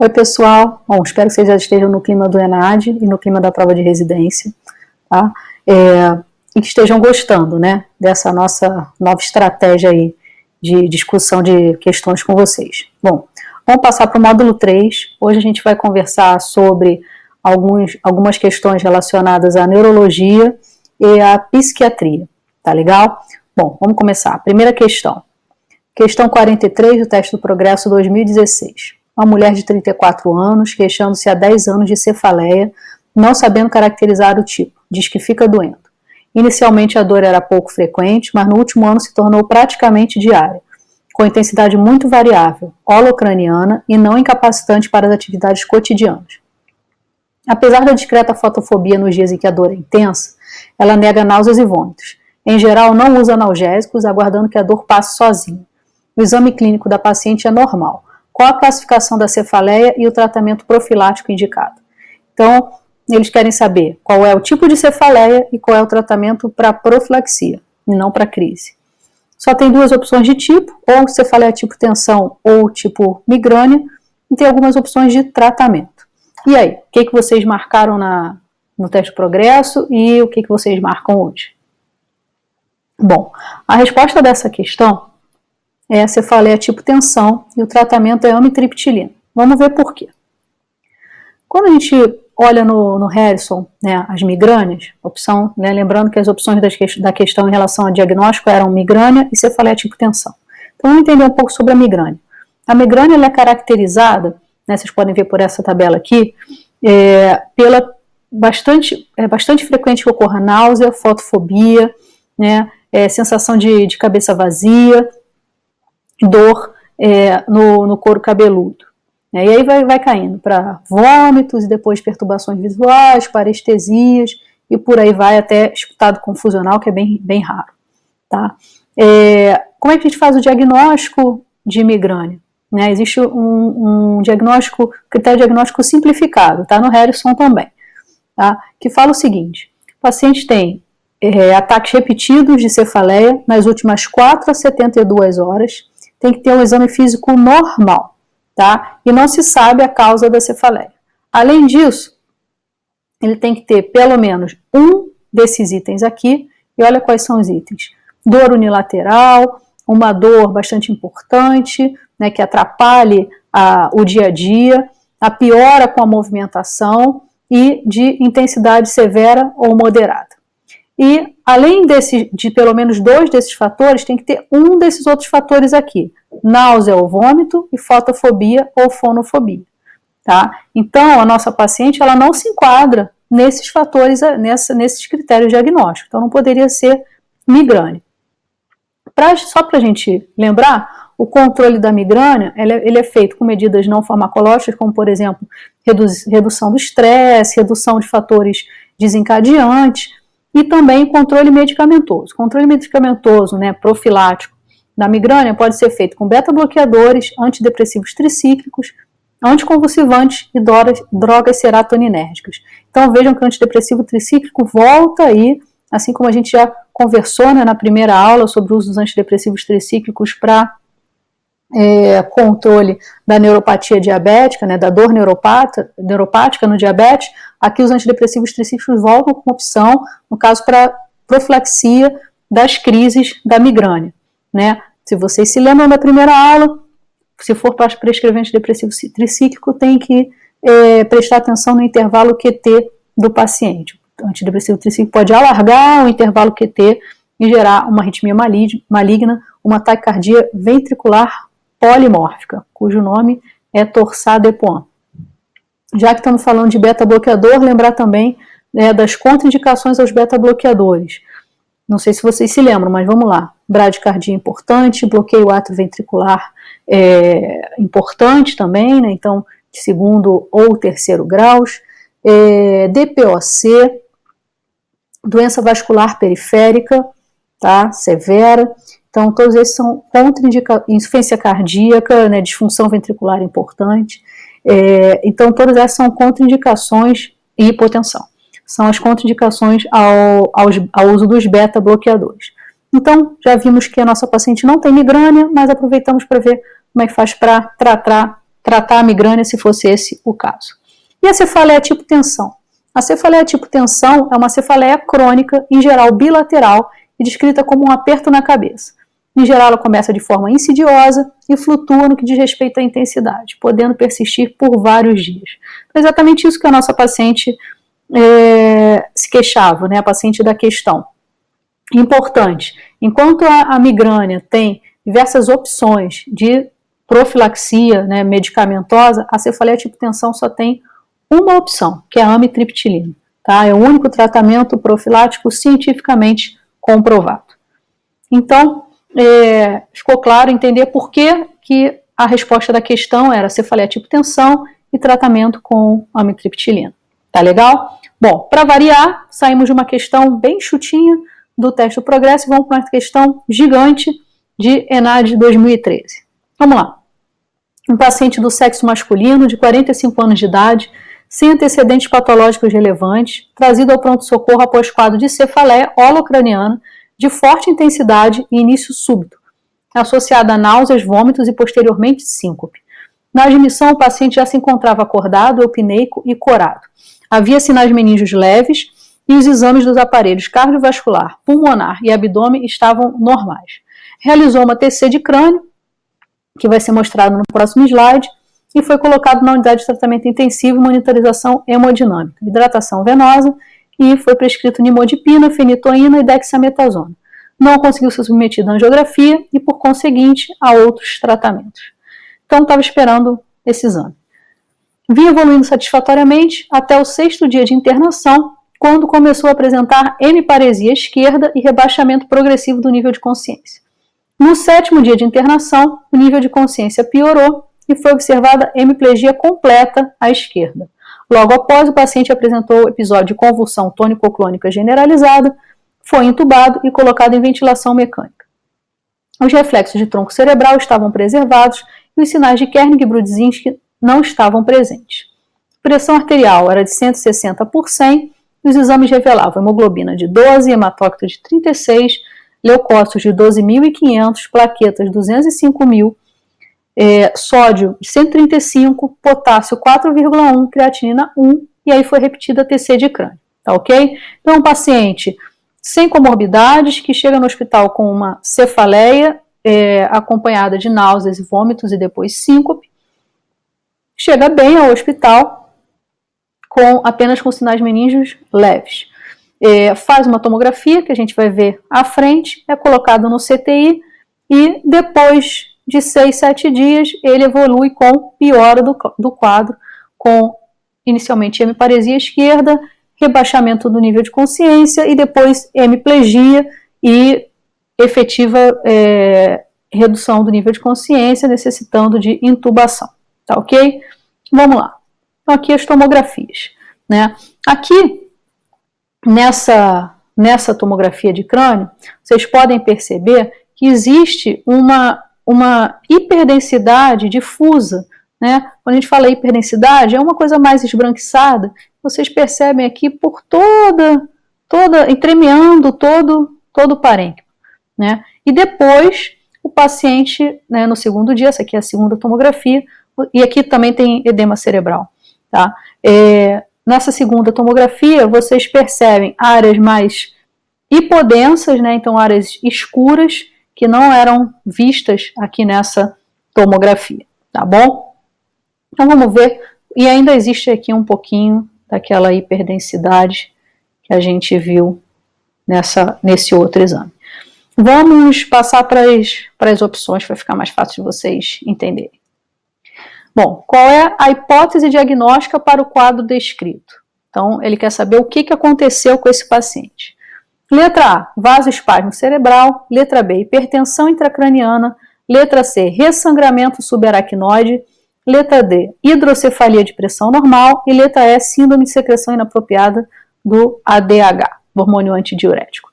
Oi, pessoal. Bom, espero que vocês já estejam no clima do ENAD e no clima da prova de residência, tá? E que estejam gostando, né, dessa nossa nova estratégia aí de discussão de questões com vocês. Bom, vamos passar para o módulo 3. Hoje a gente vai conversar sobre algumas questões relacionadas à neurologia e à psiquiatria, tá legal? Bom, vamos começar. Primeira questão. Questão 43 do teste do progresso 2016. Uma mulher de 34 anos, queixando-se há 10 anos de cefaleia, não sabendo caracterizar o tipo, diz que fica doendo. Inicialmente a dor era pouco frequente, mas no último ano se tornou praticamente diária, com intensidade muito variável, holocraniana e não incapacitante para as atividades cotidianas. Apesar da discreta fotofobia nos dias em que a dor é intensa, ela nega náuseas e vômitos. Em geral, não usa analgésicos, aguardando que a dor passe sozinha. O exame clínico da paciente é normal. Qual a classificação da cefaleia e o tratamento profilático indicado? Então, eles querem saber qual é o tipo de cefaleia e qual é o tratamento para profilaxia, e não para crise. Só tem duas opções de tipo, ou cefaleia tipo tensão ou tipo migrânia, e tem algumas opções de tratamento. E aí, o que vocês marcaram no teste de progresso e o que vocês marcam hoje? Bom, a resposta dessa questão é a cefaleia tipo tensão e o tratamento é amitriptilina. Vamos ver por quê. Quando a gente olha no Harrison, né, as migrâneas, opção, né, lembrando que as opções da questão em relação ao diagnóstico eram migrânia e cefaleia tipo tensão. Então vamos entender um pouco sobre a migrânia. A migrânia ela é caracterizada, né, vocês podem ver por essa tabela aqui, pela bastante frequente que ocorra náusea, fotofobia, né, sensação de cabeça vazia, dor no couro cabeludo. E aí vai caindo para vômitos e depois perturbações visuais, parestesias e por aí vai até estado confusional, que é bem raro. Tá? Como é que a gente faz o diagnóstico de migrânia? Né? Existe um critério diagnóstico simplificado, tá? No Harrison também, tá? Que fala o seguinte: o paciente tem ataques repetidos de cefaleia nas últimas 4 a 72 horas, tem que ter um exame físico normal, tá? E não se sabe a causa da cefaleia. Além disso, ele tem que ter pelo menos um desses itens aqui, e olha quais são os itens. Dor unilateral, uma dor bastante importante, né, que atrapalhe o dia a dia, a piora com a movimentação e de intensidade severa ou moderada. E, além de pelo menos 2 desses fatores, tem que ter um desses outros fatores aqui. Náusea ou vômito e fotofobia ou fonofobia. Tá? Então, a nossa paciente ela não se enquadra nesses fatores, nesses critérios diagnósticos. Então, não poderia ser migrânia. Só para a gente lembrar, o controle da migrânia ele é feito com medidas não farmacológicas, como, por exemplo, redução do estresse, redução de fatores desencadeantes, e também controle medicamentoso. Controle medicamentoso, né, profilático da migrânia pode ser feito com beta-bloqueadores, antidepressivos tricíclicos, anticonvulsivantes e drogas serotoninérgicas. Então vejam que o antidepressivo tricíclico volta aí, assim como a gente já conversou, né, na primeira aula sobre o uso dos antidepressivos tricíclicos para controle da neuropatia diabética, né, da dor neuropática no diabetes. Aqui os antidepressivos tricíclicos voltam como opção, no caso para profilaxia das crises da migrânia. Né? Se vocês se lembram da primeira aula, se for para prescrever antidepressivo tricíclico, tem que prestar atenção no intervalo QT do paciente. O antidepressivo tricíclico pode alargar o intervalo QT e gerar uma arritmia maligna, uma taquicardia ventricular polimórfica, cujo nome é Torsades-de-Pointes. Já que estamos falando de beta-bloqueador, lembrar também das contraindicações aos beta-bloqueadores. Não sei se vocês se lembram, mas vamos lá. Bradicardia importante, bloqueio atrioventricular importante também, né? Então, de 2º ou 3º graus, DPOC, doença vascular periférica, tá? Severa. Então, todos esses são insuficiência cardíaca, né, disfunção ventricular importante. Então, todas essas são contraindicações e hipotensão. São as contraindicações ao uso dos beta-bloqueadores. Então, já vimos que a nossa paciente não tem migrânia, mas aproveitamos para ver como é que faz para tratar tratar a migrânia se fosse esse o caso. E a cefaleia tipo tensão? A cefaleia tipo tensão é uma cefaleia crônica, em geral bilateral, e descrita como um aperto na cabeça. Em geral, ela começa de forma insidiosa e flutua no que diz respeito à intensidade, podendo persistir por vários dias. É exatamente isso que a nossa paciente se queixava, né? A paciente da questão. Importante, enquanto a migrânia tem diversas opções de profilaxia, né, medicamentosa, a cefaleia tipo tensão só tem uma opção, que é a amitriptilina. Tá? É o único tratamento profilático cientificamente comprovado. Então, ficou claro entender por que a resposta da questão era cefaleia tipo tensão e tratamento com amitriptilina. Tá legal? Bom, para variar, saímos de uma questão bem chutinha do teste do progresso e vamos para uma questão gigante de ENAD 2013. Vamos lá. Um paciente do sexo masculino, de 45 anos de idade, sem antecedentes patológicos relevantes, trazido ao pronto-socorro após quadro de cefaleia holocraniana de forte intensidade e início súbito, associada a náuseas, vômitos e posteriormente síncope. Na admissão, o paciente já se encontrava acordado, eupneico e corado. Havia sinais meningos leves e os exames dos aparelhos cardiovascular, pulmonar e abdômen estavam normais. Realizou uma TC de crânio, que vai ser mostrado no próximo slide, e foi colocado na unidade de tratamento intensivo e monitorização hemodinâmica, hidratação venosa, e foi prescrito nimodipina, fenitoína e dexametasona. Não conseguiu ser submetido à angiografia e, por conseguinte, a outros tratamentos. Então, estava esperando esse exame. Vinha evoluindo satisfatoriamente até o 6º dia de internação, quando começou a apresentar hemiparesia esquerda e rebaixamento progressivo do nível de consciência. No 7º dia de internação, o nível de consciência piorou e foi observada hemiplegia completa à esquerda. Logo após, o paciente apresentou episódio de convulsão tônico-clônica generalizada, foi intubado e colocado em ventilação mecânica. Os reflexos de tronco cerebral estavam preservados e os sinais de Kernig-Brudzinski não estavam presentes. Pressão arterial era de 160 por 100, e os exames revelavam hemoglobina de 12, hematócrito de 36, leucócitos de 12.500, plaquetas 205.000, sódio de 135, potássio 4,1, creatinina 1, e aí foi repetida a TC de crânio, tá ok? Então, um paciente sem comorbidades que chega no hospital com uma cefaleia acompanhada de náuseas e vômitos e depois síncope, chega bem ao hospital apenas com sinais meningos leves. Faz uma tomografia, que a gente vai ver à frente, é colocado no CTI e depois de 6, 7 dias ele evolui com piora do quadro, com inicialmente hemiparesia esquerda, rebaixamento do nível de consciência e depois hemiplegia e efetiva redução do nível de consciência, necessitando de intubação. Tá ok? Vamos lá. Então, aqui as tomografias. Né? Aqui, nessa tomografia de crânio, vocês podem perceber que existe uma hiperdensidade difusa. Né? Quando a gente fala hiperdensidade, é uma coisa mais esbranquiçada. Vocês percebem aqui por entremeando todo o parênquima. Né? E depois, o paciente, né, no 2º dia, essa aqui é a 2ª tomografia, e aqui também tem edema cerebral. Tá? Nessa 2ª tomografia, vocês percebem áreas mais hipodensas, né, então áreas escuras, que não eram vistas aqui nessa tomografia. Tá bom? Então vamos ver, e ainda existe aqui um pouquinho daquela hiperdensidade que a gente viu nesse outro exame. Vamos passar para as opções para ficar mais fácil de vocês entenderem. Bom, qual é a hipótese diagnóstica para o quadro descrito? Então, ele quer saber o que aconteceu com esse paciente. Letra A, vasoespasmo cerebral. Letra B, hipertensão intracraniana. Letra C, ressangramento subaracnoide. Letra D, hidrocefalia de pressão normal. E letra E, síndrome de secreção inapropriada do ADH, hormônio antidiurético.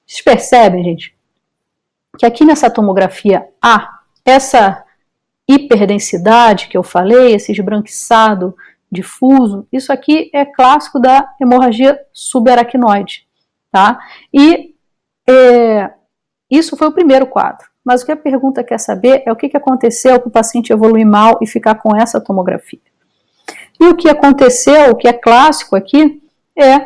Vocês percebem, gente, que aqui nessa tomografia A, essa hiperdensidade que eu falei, esse esbranquiçado difuso, isso aqui é clássico da hemorragia subaracnoide, tá? E isso foi o primeiro quadro. mas o que a pergunta quer saber é o que aconteceu para o paciente evoluir mal e ficar com essa tomografia. E o que aconteceu, o que é clássico aqui, é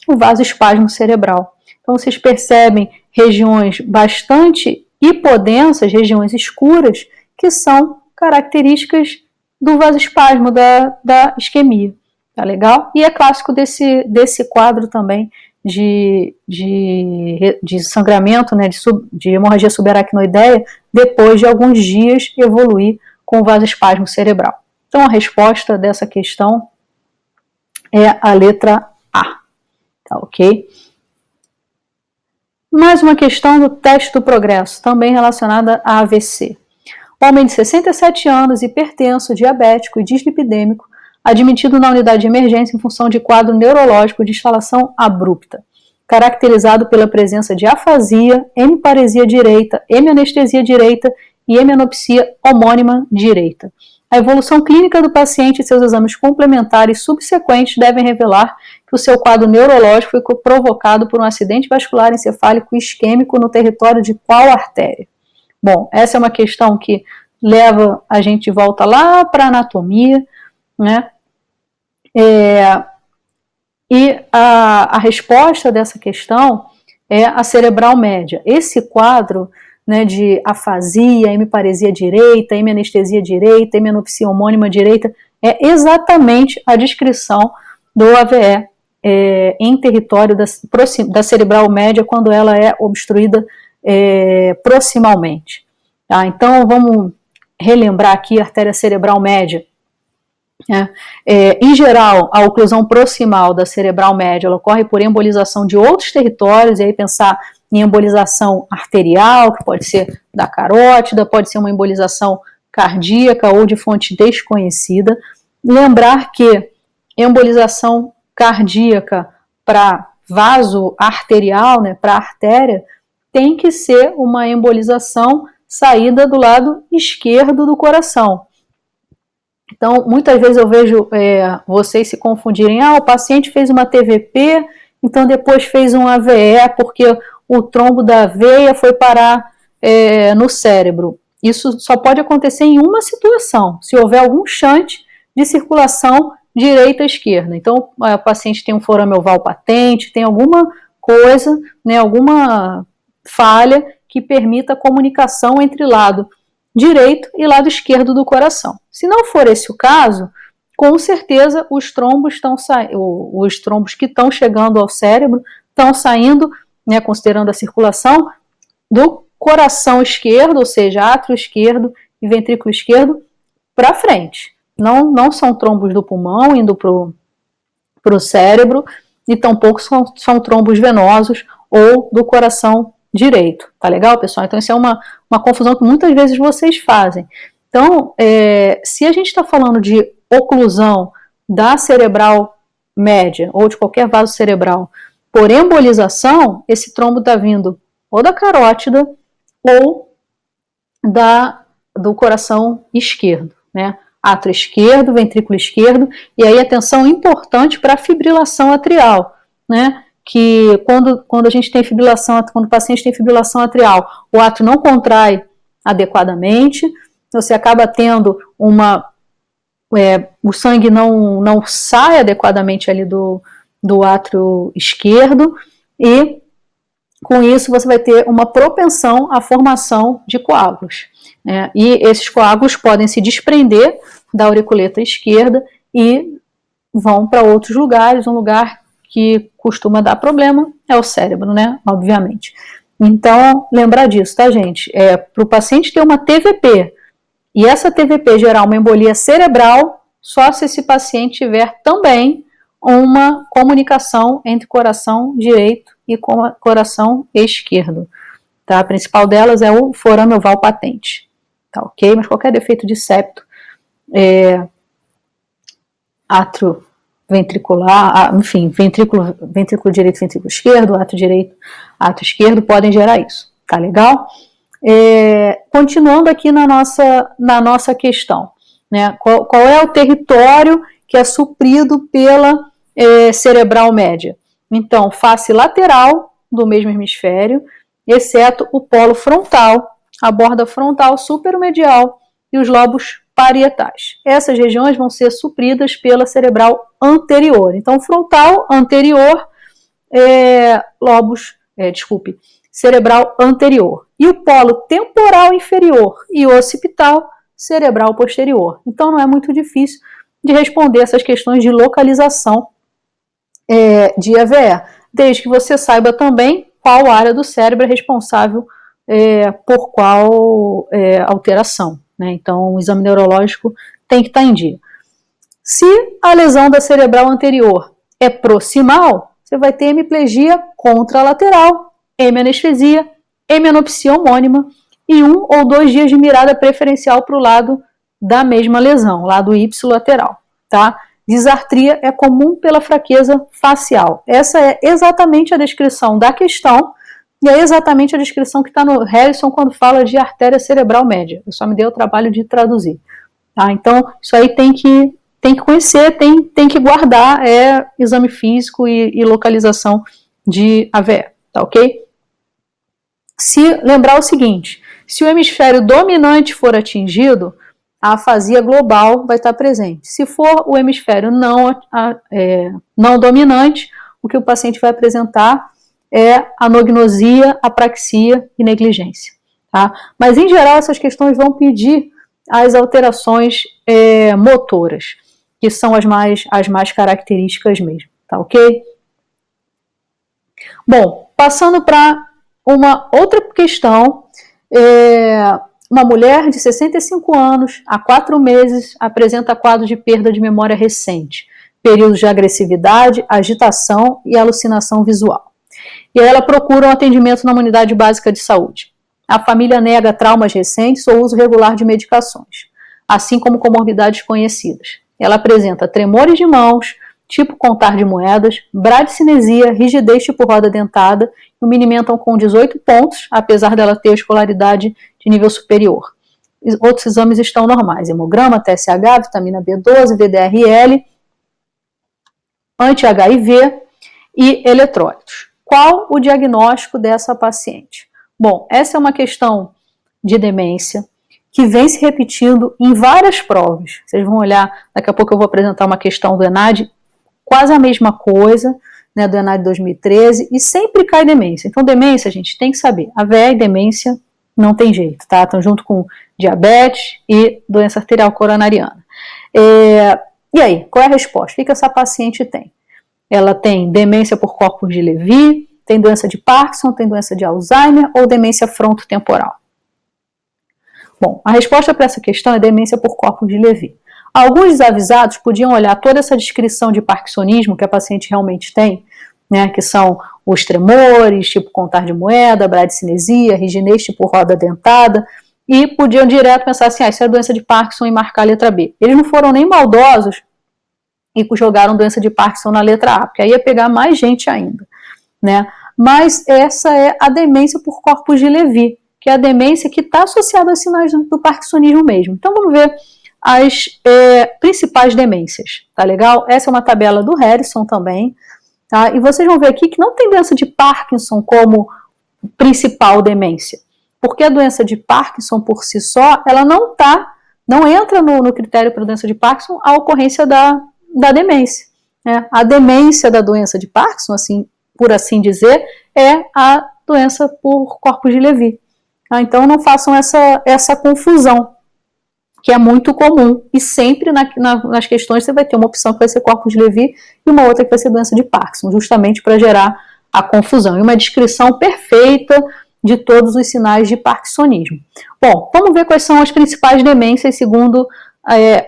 o vasoespasmo cerebral. Então, vocês percebem regiões bastante hipodensas, regiões escuras, que são características do vasoespasmo, da isquemia. Tá legal? E é clássico desse quadro também de sangramento, né, de hemorragia subaracnoideia, depois de alguns dias evoluir com o vasoespasmo cerebral. Então, a resposta dessa questão é a letra A. Tá ok? Mais uma questão do teste do progresso, também relacionada a AVC. Homem de 67 anos, hipertenso, diabético e dislipidêmico, admitido na unidade de emergência em função de quadro neurológico de instalação abrupta, caracterizado pela presença de afasia, hemiparesia direita, hemianestesia direita e hemianopsia homônima direita. A evolução clínica do paciente e seus exames complementares subsequentes devem revelar que o seu quadro neurológico foi provocado por um acidente vascular encefálico isquêmico no território de qual artéria? Bom, essa é uma questão que leva a gente de volta lá para a anatomia, né? E a resposta dessa questão é a cerebral média. Esse quadro, né, de afasia, hemiparesia direita, hemianestesia direita, hemianopsia homônima direita, é exatamente a descrição do AVE em território da cerebral média quando ela é obstruída proximalmente. Tá? Então, vamos relembrar aqui a artéria cerebral média. Em geral, a oclusão proximal da cerebral média ela ocorre por embolização de outros territórios, e aí pensar em embolização arterial, que pode ser da carótida, pode ser uma embolização cardíaca ou de fonte desconhecida. Lembrar que embolização cardíaca para vaso arterial, né, para artéria, tem que ser uma embolização saída do lado esquerdo do coração. Então, muitas vezes eu vejo vocês se confundirem. O paciente fez uma TVP, então depois fez um AVE, porque o trombo da veia foi parar no cérebro. Isso só pode acontecer em uma situação, se houver algum shunt de circulação direita-esquerda. Então, o paciente tem um forame oval patente, tem alguma coisa, né, alguma falha que permita a comunicação entre lado direito e lado esquerdo do coração. Se não for esse o caso, com certeza os trombos que estão chegando ao cérebro estão saindo, né, considerando a circulação, do coração esquerdo, ou seja, átrio esquerdo e ventrículo esquerdo, para frente. Não são trombos do pulmão indo para o cérebro, e tampouco são trombos venosos ou do coração direito. Tá legal, pessoal? Então, isso é uma confusão que muitas vezes vocês fazem. Então, se a gente está falando de oclusão da cerebral média ou de qualquer vaso cerebral por embolização, esse trombo está vindo ou da carótida ou do coração esquerdo, né? Átrio esquerdo, ventrículo esquerdo, e aí atenção importante para a fibrilação atrial, né? Que quando a gente tem fibrilação, quando o paciente tem fibrilação atrial, o átrio não contrai adequadamente, você acaba tendo o sangue não sai adequadamente ali do átrio esquerdo, e com isso você vai ter uma propensão à formação de coágulos. E esses coágulos podem se desprender da auriculeta esquerda e vão para outros lugares. Um lugar que costuma dar problema é o cérebro, né? Obviamente. Então, lembrar disso, tá, gente? Para o paciente ter uma TVP e essa TVP gerar uma embolia cerebral, só se esse paciente tiver também uma comunicação entre coração direito e coração esquerdo. Tá? A principal delas é o forame oval patente. Tá, ok? Mas qualquer defeito de septo, átrio ventricular, enfim, ventrículo direito, ventrículo esquerdo, átrio direito, átrio esquerdo, podem gerar isso. Tá legal? Continuando aqui na nossa questão, né? Qual é o território que é suprido pela cerebral média? Então, face lateral do mesmo hemisfério, exceto o polo frontal, a borda frontal supermedial e os lobos parietais. Essas regiões vão ser supridas pela cerebral anterior. Então, frontal anterior, cerebral anterior. E o polo temporal inferior e occipital, cerebral posterior. Então, não é muito difícil de responder essas questões de localização de AVE, desde que você saiba também qual área do cérebro é responsável por qual alteração, né? Então, o exame neurológico tem que estar em dia. Se a lesão da cerebral anterior é proximal, você vai ter hemiplegia contralateral, hemianestesia, hemianopsia homônima e 1 ou 2 dias de mirada preferencial para o lado da mesma lesão, lado ipsilateral, tá? Disartria é comum pela fraqueza facial. Essa é exatamente a descrição da questão e é exatamente a descrição que está no Harrison quando fala de artéria cerebral média. Eu só me dei o trabalho de traduzir. Tá? Então, isso aí tem que conhecer, tem que guardar exame físico e localização de AVE, tá ok? Se lembrar o seguinte, se o hemisfério dominante for atingido, a afasia global vai estar presente. Se for o hemisfério não dominante, o que o paciente vai apresentar é anognosia, apraxia e negligência. Tá? Mas, em geral, essas questões vão pedir as alterações motoras, que são as mais características mesmo. Tá ok? Bom, passando para uma outra questão, uma mulher de 65 anos, há 4 meses, apresenta quadro de perda de memória recente, períodos de agressividade, agitação e alucinação visual. E aí ela procura um atendimento numa unidade básica de saúde. A família nega traumas recentes ou uso regular de medicações, assim como comorbidades conhecidas. Ela apresenta tremores de mãos, tipo contar de moedas, bradicinesia, rigidez tipo roda dentada, e o Mini-Mental com 18 pontos, apesar dela ter escolaridade de nível superior. Outros exames estão normais, hemograma, TSH, vitamina B12, VDRL, anti-HIV e eletrólitos. Qual o diagnóstico dessa paciente? Bom, essa é uma questão de demência que vem se repetindo em várias provas. Vocês vão olhar, daqui a pouco eu vou apresentar uma questão do ENAD, quase a mesma coisa, né, do ENAD 2013, e sempre cai demência. Então, demência, a gente tem que saber. AVE e demência não tem jeito, tá? Estão junto com diabetes e doença arterial coronariana. E aí, qual é a resposta? O que essa paciente tem? Ela tem demência por corpus de Levy, tem doença de Parkinson, tem doença de Alzheimer ou demência frontotemporal? Bom, a resposta para essa questão é demência por corpus de Levy. Alguns desavisados podiam olhar toda essa descrição de parkinsonismo que a paciente realmente tem, né, que são os tremores, tipo contar de moeda, bradicinesia, rigidez tipo roda dentada, e podiam direto pensar assim, isso é doença de Parkinson e marcar a letra B. Eles não foram nem maldosos e jogaram doença de Parkinson na letra A, porque aí ia pegar mais gente ainda, né? Mas essa é a demência por corpus de Levy, que é a demência que está associada aos sinais do parkinsonismo mesmo. Então vamos ver as principais demências, tá legal? Essa é uma tabela do Harrison também, tá? E vocês vão ver aqui que não tem doença de Parkinson como principal demência, porque a doença de Parkinson por si só, ela não entra no critério para doença de Parkinson a ocorrência da demência, né? A demência da doença de Parkinson, assim, por assim dizer, é a doença por corpus de Levy. Então não façam essa confusão, que é muito comum, e sempre nas questões você vai ter uma opção que vai ser corpus de Levy e uma outra que vai ser doença de Parkinson, justamente para gerar a confusão, e uma descrição perfeita de todos os sinais de parkinsonismo. Bom, vamos ver quais são as principais demências segundo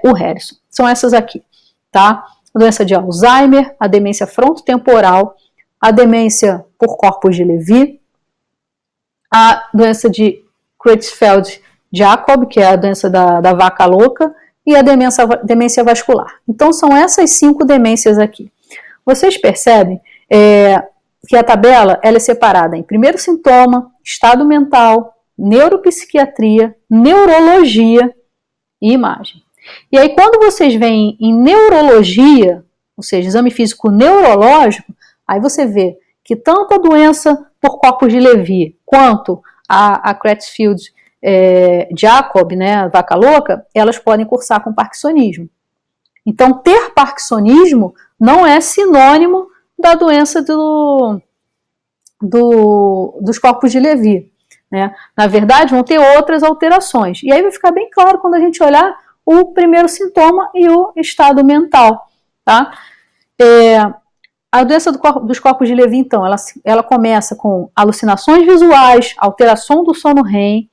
o Harrison. São essas aqui, tá? A doença de Alzheimer, a demência frontotemporal, a demência por corpus de Levy, a doença de Creutzfeldt-Jakob, que é a doença da vaca louca, e a demência vascular. Então, são essas 5 demências aqui. Vocês percebem que a tabela ela é separada em primeiro sintoma, estado mental, neuropsiquiatria, neurologia e imagem. E aí, quando vocês veem em neurologia, ou seja, exame físico neurológico, aí você vê que tanto a doença por corpus de Levy quanto a Creutzfeldt Jacob, né, a vaca louca, elas podem cursar com parkinsonismo. Então, ter parkinsonismo não é sinônimo da doença dos corpos de Levy, né? Na verdade, vão ter outras alterações. E aí vai ficar bem claro quando a gente olhar o primeiro sintoma e o estado mental, tá? A doença dos corpos de Levy, então, ela começa com alucinações visuais, alteração do sono REM,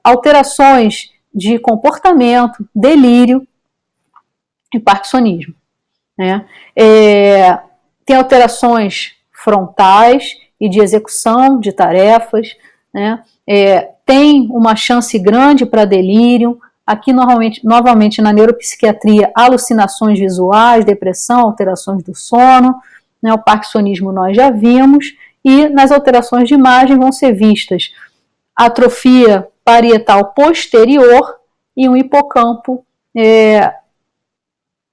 alterações de comportamento, delírio e parkinsonismo, né? Tem alterações frontais e de execução de tarefas, né? Tem uma chance grande para delírio. Aqui, novamente, na neuropsiquiatria, alucinações visuais, depressão, alterações do sono, né? O parkinsonismo nós já vimos, e nas alterações de imagem vão ser vistas atrofia parietal posterior e um hipocampo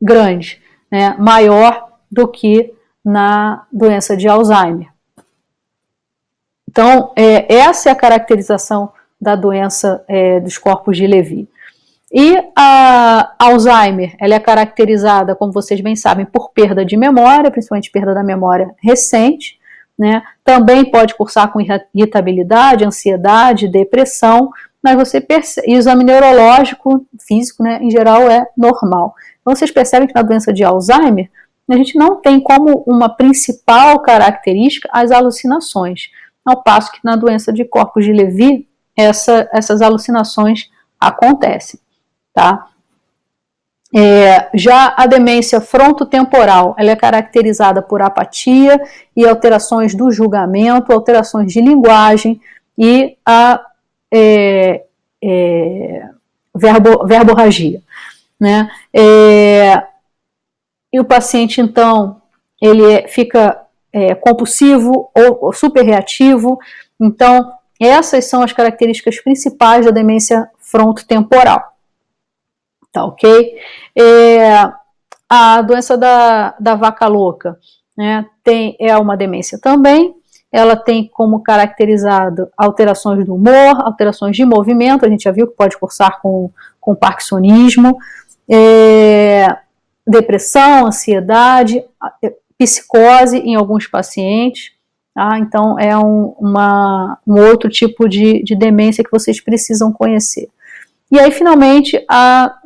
grande, né? Maior do que na doença de Alzheimer. Então, essa é a caracterização da doença dos corpos de Levy. E a Alzheimer, ela é caracterizada, como vocês bem sabem, por perda de memória, principalmente perda da memória recente, né? Também pode cursar com irritabilidade, ansiedade, depressão, mas você percebe, exame neurológico, físico, né, em geral é normal. Então vocês percebem que na doença de Alzheimer, a gente não tem como uma principal característica as alucinações, ao passo que na doença de corpos de Levy, essas alucinações acontecem, tá? Já a demência frontotemporal, ela é caracterizada por apatia e alterações do julgamento, alterações de linguagem e a verborragia, né? E o paciente, então, ele fica compulsivo ou superreativo. Então, essas são as características principais da demência frontotemporal. Tá ok? A doença da vaca louca, né, é uma demência também. Ela tem como caracterizado alterações do humor, alterações de movimento, a gente já viu que pode cursar com parkinsonismo, depressão, ansiedade, psicose em alguns pacientes. Tá? Então, é um outro tipo de demência que vocês precisam conhecer. E aí, finalmente, a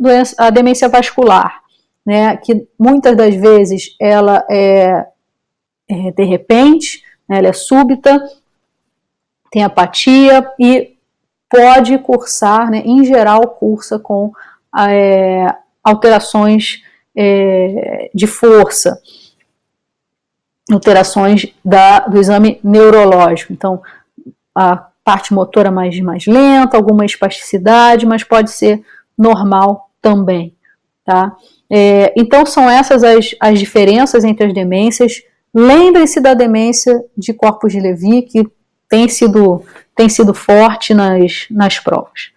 demência vascular, né, que muitas das vezes ela é de repente, né, ela é súbita, tem apatia e pode cursar, né, em geral cursa com alterações de força, alterações do exame neurológico. Então, a parte motora mais lenta, alguma espasticidade, mas pode ser normal também, tá? Então, são essas as diferenças entre as demências. Lembrem-se da demência de corpos de Levy, que tem sido forte nas provas.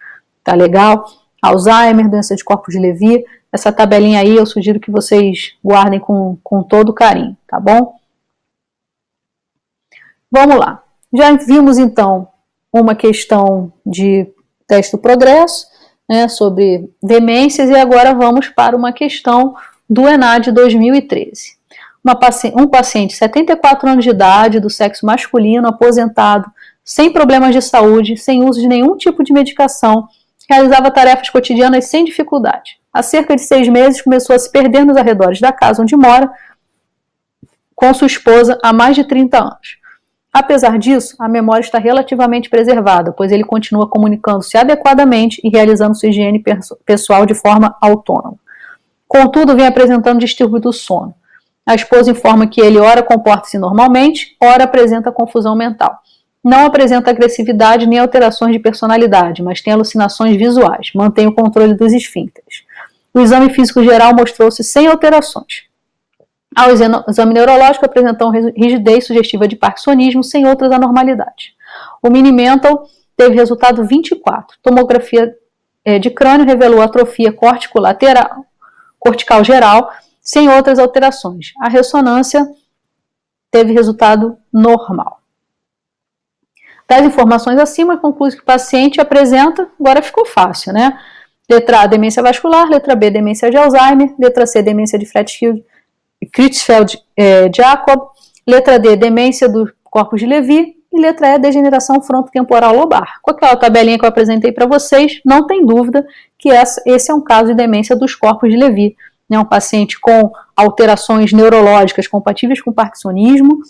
Tá legal? Alzheimer, doença de corpos de Levy, essa tabelinha aí eu sugiro que vocês guardem com todo carinho, tá bom? Vamos lá. Já vimos, então, uma questão de teste do progresso, né, sobre demências, e agora vamos para uma questão do ENAD 2013. Um paciente de 74 anos de idade, do sexo masculino, aposentado, sem problemas de saúde, sem uso de nenhum tipo de medicação, realizava tarefas cotidianas sem dificuldade. Há cerca de 6 meses começou a se perder nos arredores da casa onde mora, com sua esposa há mais de 30 anos. Apesar disso, a memória está relativamente preservada, pois ele continua comunicando-se adequadamente e realizando sua higiene pessoal de forma autônoma. Contudo, vem apresentando distúrbio do sono. A esposa informa que ele ora comporta-se normalmente, ora apresenta confusão mental. Não apresenta agressividade nem alterações de personalidade, mas tem alucinações visuais. Mantém o controle dos esfíncteres. O exame físico geral mostrou-se sem alterações. Ao exame neurológico, apresentou rigidez sugestiva de parkinsonismo sem outras anormalidades. O Mini-Mental teve resultado 24. Tomografia de crânio revelou atrofia cortical geral, sem outras alterações. A ressonância teve resultado normal. Das informações acima, conclui que o paciente apresenta, agora ficou fácil, né? Letra A, demência vascular, letra B, demência de Alzheimer, letra C, demência de Creutzfeldt-Jakob, letra D, demência do corpus de Levy, e letra E, degeneração frontotemporal lobar. Com aquela tabelinha que eu apresentei para vocês, não tem dúvida que esse é um caso de demência dos corpos de Levy. Um paciente com alterações neurológicas compatíveis com parkinsonismo,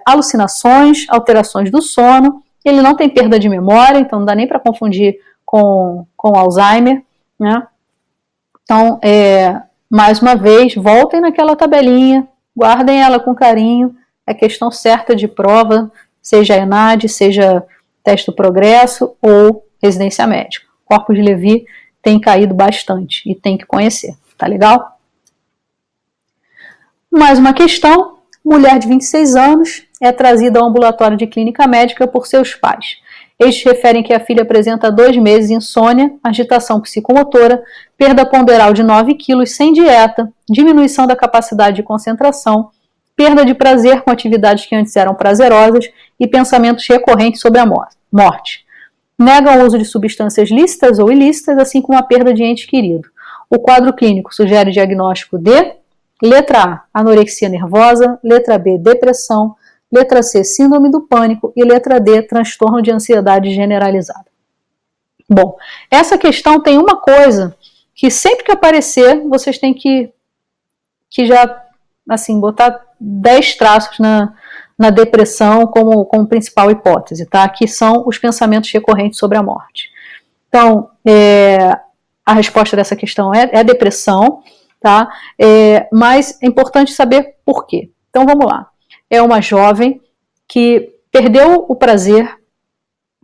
alucinações, alterações do sono, ele não tem perda de memória, então não dá nem para confundir com Alzheimer, né? Então, mais uma vez, voltem naquela tabelinha, guardem ela com carinho, é questão certa de prova, seja ENAD, seja teste do progresso ou residência médica. O corpus de Levy tem caído bastante e tem que conhecer, tá legal? Mais uma questão, mulher de 26 anos é trazida ao ambulatório de clínica médica por seus pais. Estes referem que a filha apresenta há 2 meses insônia, agitação psicomotora, perda ponderal de 9 quilos sem dieta, diminuição da capacidade de concentração, perda de prazer com atividades que antes eram prazerosas e pensamentos recorrentes sobre a morte. Negam o uso de substâncias lícitas ou ilícitas, assim como a perda de ente querido. O quadro clínico sugere diagnóstico de letra A, anorexia nervosa, letra B, depressão, letra C, síndrome do pânico e letra D, transtorno de ansiedade generalizada. Bom, essa questão tem uma coisa que sempre que aparecer, vocês têm que já, assim, botar 10 traços na depressão como principal hipótese, tá? Que são os pensamentos recorrentes sobre a morte. Então, a resposta dessa questão é depressão, tá? Mas é importante saber por quê. Então, vamos lá. É uma jovem que perdeu o prazer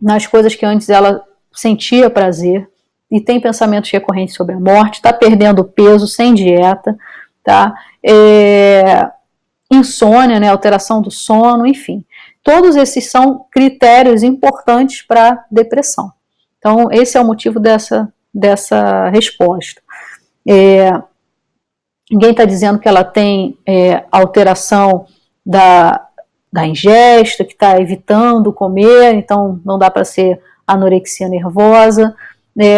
nas coisas que antes ela sentia prazer e tem pensamentos recorrentes sobre a morte, está perdendo peso sem dieta, tá? Insônia, né, alteração do sono, enfim. Todos esses são critérios importantes para depressão. Então, esse é o motivo dessa resposta. Ninguém está dizendo que ela tem alteração da ingesta, que está evitando comer, então não dá para ser anorexia nervosa.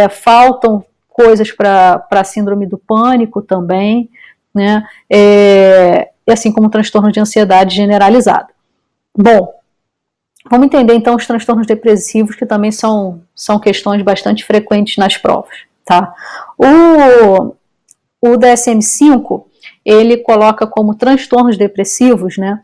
Faltam coisas para síndrome do pânico também, né? E assim como transtorno de ansiedade generalizada. Bom, vamos entender então os transtornos depressivos, que também são questões bastante frequentes nas provas, tá? O DSM-5, ele coloca como transtornos depressivos, né,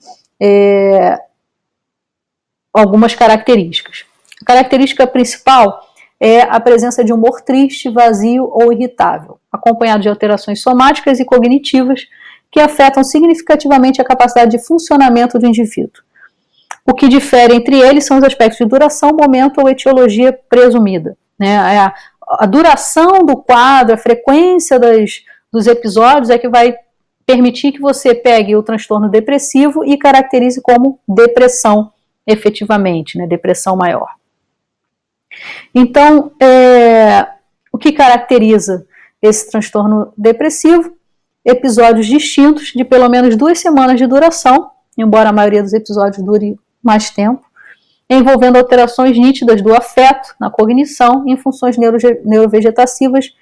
algumas características. A característica principal é a presença de humor triste, vazio ou irritável, acompanhado de alterações somáticas e cognitivas que afetam significativamente a capacidade de funcionamento do indivíduo. O que difere entre eles são os aspectos de duração, momento ou etiologia presumida, né? A duração do quadro, a frequência dos episódios é que vai permitir que você pegue o transtorno depressivo e caracterize como depressão efetivamente, né? Depressão maior. Então, o que caracteriza esse transtorno depressivo? Episódios distintos de pelo menos 2 semanas de duração, embora a maioria dos episódios dure mais tempo, envolvendo alterações nítidas do afeto, na cognição, em funções neurovegetativas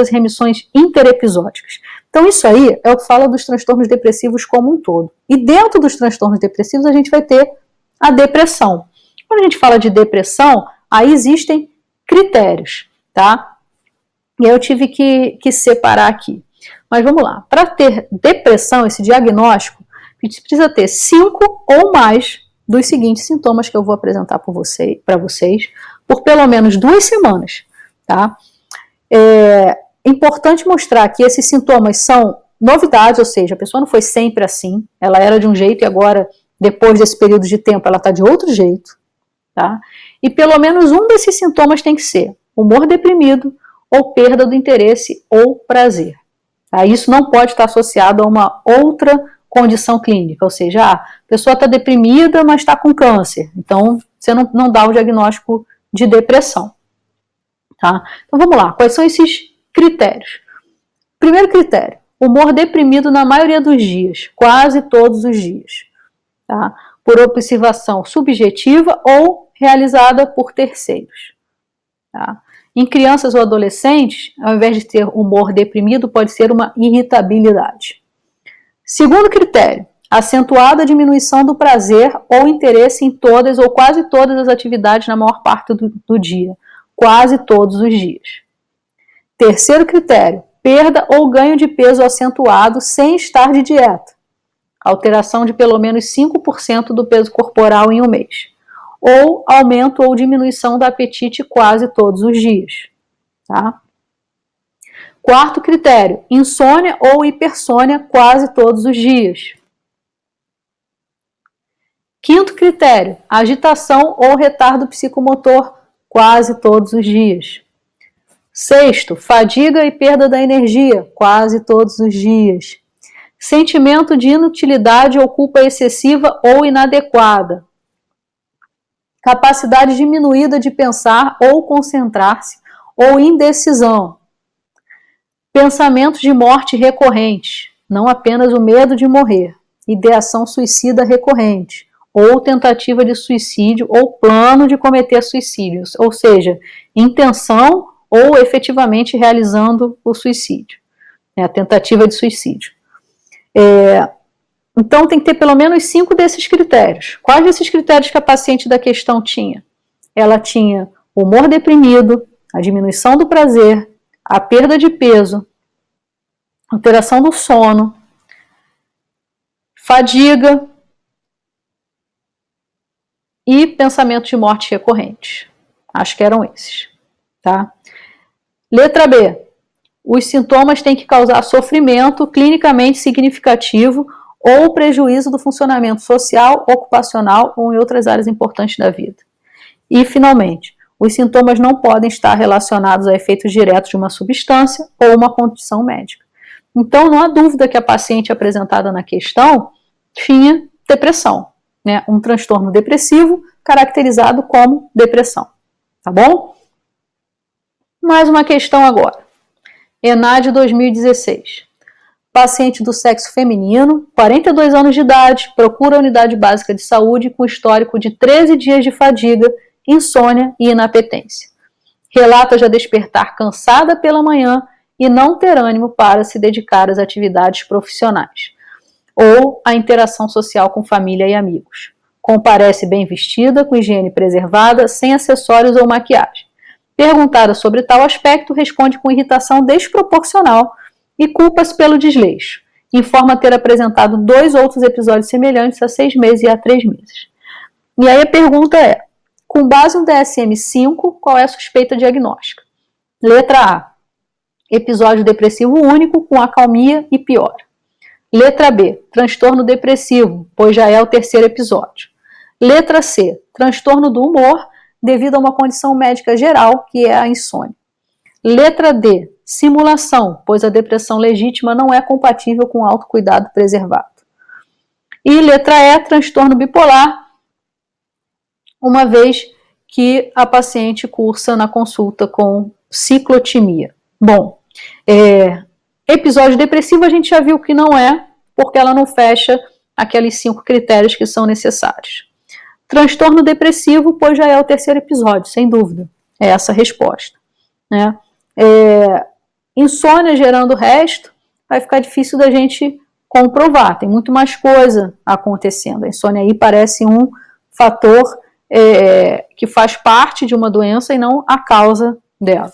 e remissões interepisódicas. Então isso aí é o que fala dos transtornos depressivos como um todo. E dentro dos transtornos depressivos a gente vai ter a depressão. Quando a gente fala de depressão, aí existem critérios, tá? E eu tive que separar aqui. Mas vamos lá. Para ter depressão, esse diagnóstico, a gente precisa ter 5 ou mais dos seguintes sintomas que eu vou apresentar para vocês por pelo menos 2 semanas, tá? É importante mostrar que esses sintomas são novidades, ou seja, a pessoa não foi sempre assim, ela era de um jeito e agora, depois desse período de tempo, ela está de outro jeito, tá? E pelo menos um desses sintomas tem que ser humor deprimido ou perda do interesse ou prazer. Tá? Isso não pode estar associado a uma outra condição clínica, ou seja, a pessoa está deprimida, mas está com câncer, então você não dá o diagnóstico de depressão. Tá? Então vamos lá, quais são esses critérios? Primeiro critério, humor deprimido na maioria dos dias, quase todos os dias. Tá? por observação subjetiva ou realizada por terceiros. Tá? Em crianças ou adolescentes, ao invés de ter humor deprimido, pode ser uma irritabilidade. Segundo critério, acentuada diminuição do prazer ou interesse em todas ou quase todas as atividades na maior parte do dia, quase todos os dias. Terceiro critério, perda ou ganho de peso acentuado sem estar de dieta, alteração de pelo menos 5% do peso corporal em um mês, ou aumento ou diminuição do apetite quase todos os dias. Tá? Quarto critério, insônia ou hipersônia quase todos os dias. Quinto critério, agitação ou retardo psicomotor quase todos os dias. Sexto, fadiga e perda da energia quase todos os dias. Sentimento de inutilidade ou culpa excessiva ou inadequada. Capacidade diminuída de pensar ou concentrar-se ou indecisão. Pensamentos de morte recorrentes, não apenas o medo de morrer, ideação suicida recorrente, ou tentativa de suicídio ou plano de cometer suicídios, ou seja, intenção ou efetivamente realizando o suicídio, a tentativa de suicídio. Então tem que ter pelo menos 5 desses critérios. Quais desses critérios que a paciente da questão tinha? Ela tinha humor deprimido, a diminuição do prazer, a perda de peso, alteração do sono, fadiga e pensamento de morte recorrente. Acho que eram esses. Tá? Letra B. Os sintomas têm que causar sofrimento clinicamente significativo ou prejuízo do funcionamento social, ocupacional ou em outras áreas importantes da vida. E, finalmente, os sintomas não podem estar relacionados a efeitos diretos de uma substância ou uma condição médica. Então, não há dúvida que a paciente apresentada na questão tinha depressão, né? Um transtorno depressivo caracterizado como depressão. Tá bom? Mais uma questão agora. ENAD 2016. Paciente do sexo feminino, 42 anos de idade, procura a unidade básica de saúde com histórico de 13 dias de fadiga, insônia e inapetência. Relata já despertar cansada pela manhã e não ter ânimo para se dedicar às atividades profissionais ou à interação social com família e amigos. Comparece bem vestida, com higiene preservada, sem acessórios ou maquiagem. Perguntada sobre tal aspecto, responde com irritação desproporcional e culpa-se pelo desleixo. Informa ter apresentado 2 outros episódios semelhantes há 6 meses e há 3 meses. E aí a pergunta é, com base no DSM-5, qual é a suspeita diagnóstica? Letra A. Episódio depressivo único com acalmia e piora. Letra B. Transtorno depressivo, pois já é o 3º episódio. Letra C. Transtorno do humor, devido a uma condição médica geral, que é a insônia. Letra D. Simulação, pois a depressão legítima não é compatível com autocuidado preservado. E letra E. Transtorno bipolar, uma vez que a paciente cursa na consulta com ciclotimia. Bom, episódio depressivo a gente já viu que não é, porque ela não fecha aqueles 5 critérios que são necessários. Transtorno depressivo, pois já é o 3º episódio, sem dúvida. É essa a resposta. Né? Insônia gerando o resto, vai ficar difícil da gente comprovar. Tem muito mais coisa acontecendo. A insônia aí parece um fator que faz parte de uma doença e não a causa dela.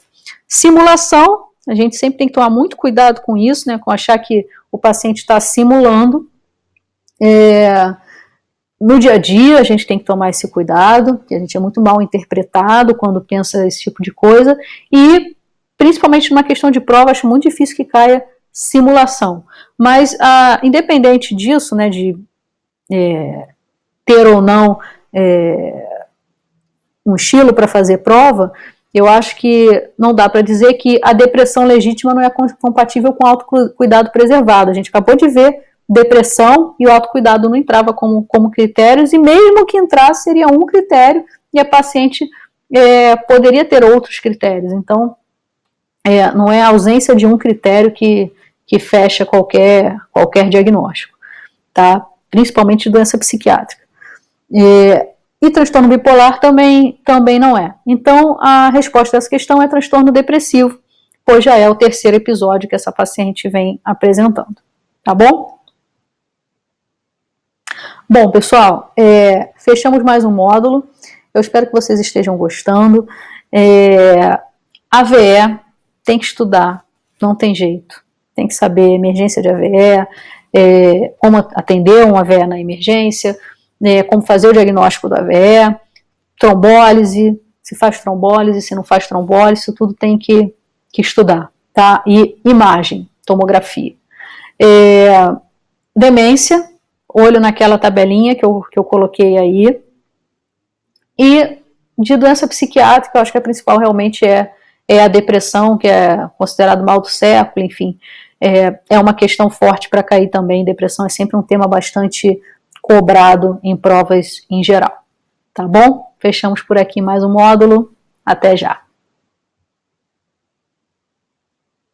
Simulação, a gente sempre tem que tomar muito cuidado com isso, né? Com achar que o paciente está simulando. No dia a dia, a gente tem que tomar esse cuidado, que a gente é muito mal interpretado quando pensa esse tipo de coisa, e principalmente numa questão de prova, acho muito difícil que caia simulação. Mas, independente disso, né, de ter ou não um estilo para fazer prova, eu acho que não dá para dizer que a depressão legítima não é compatível com o autocuidado preservado. A gente acabou de ver depressão e o autocuidado não entrava como critérios, e mesmo que entrasse seria um critério e a paciente poderia ter outros critérios. Então, não é a ausência de um critério que fecha qualquer diagnóstico, tá? Principalmente de doença psiquiátrica. E transtorno bipolar também não é. Então, a resposta a essa questão é transtorno depressivo, pois já é o terceiro episódio que essa paciente vem apresentando. Tá bom? Bom, pessoal, fechamos mais um módulo. Eu espero que vocês estejam gostando. AVE tem que estudar, não tem jeito. Tem que saber emergência de AVE, como atender um AVE na emergência, como fazer o diagnóstico do AVE, trombólise, se faz trombólise, se não faz trombólise, isso tudo tem que estudar, tá? E imagem, tomografia. Demência, olho naquela tabelinha que eu coloquei aí. E de doença psiquiátrica, eu acho que a principal realmente é a depressão, que é considerado mal do século, enfim. É uma questão forte para cair também. Depressão é sempre um tema bastante cobrado em provas em geral. Tá bom? Fechamos por aqui mais um módulo. Até já!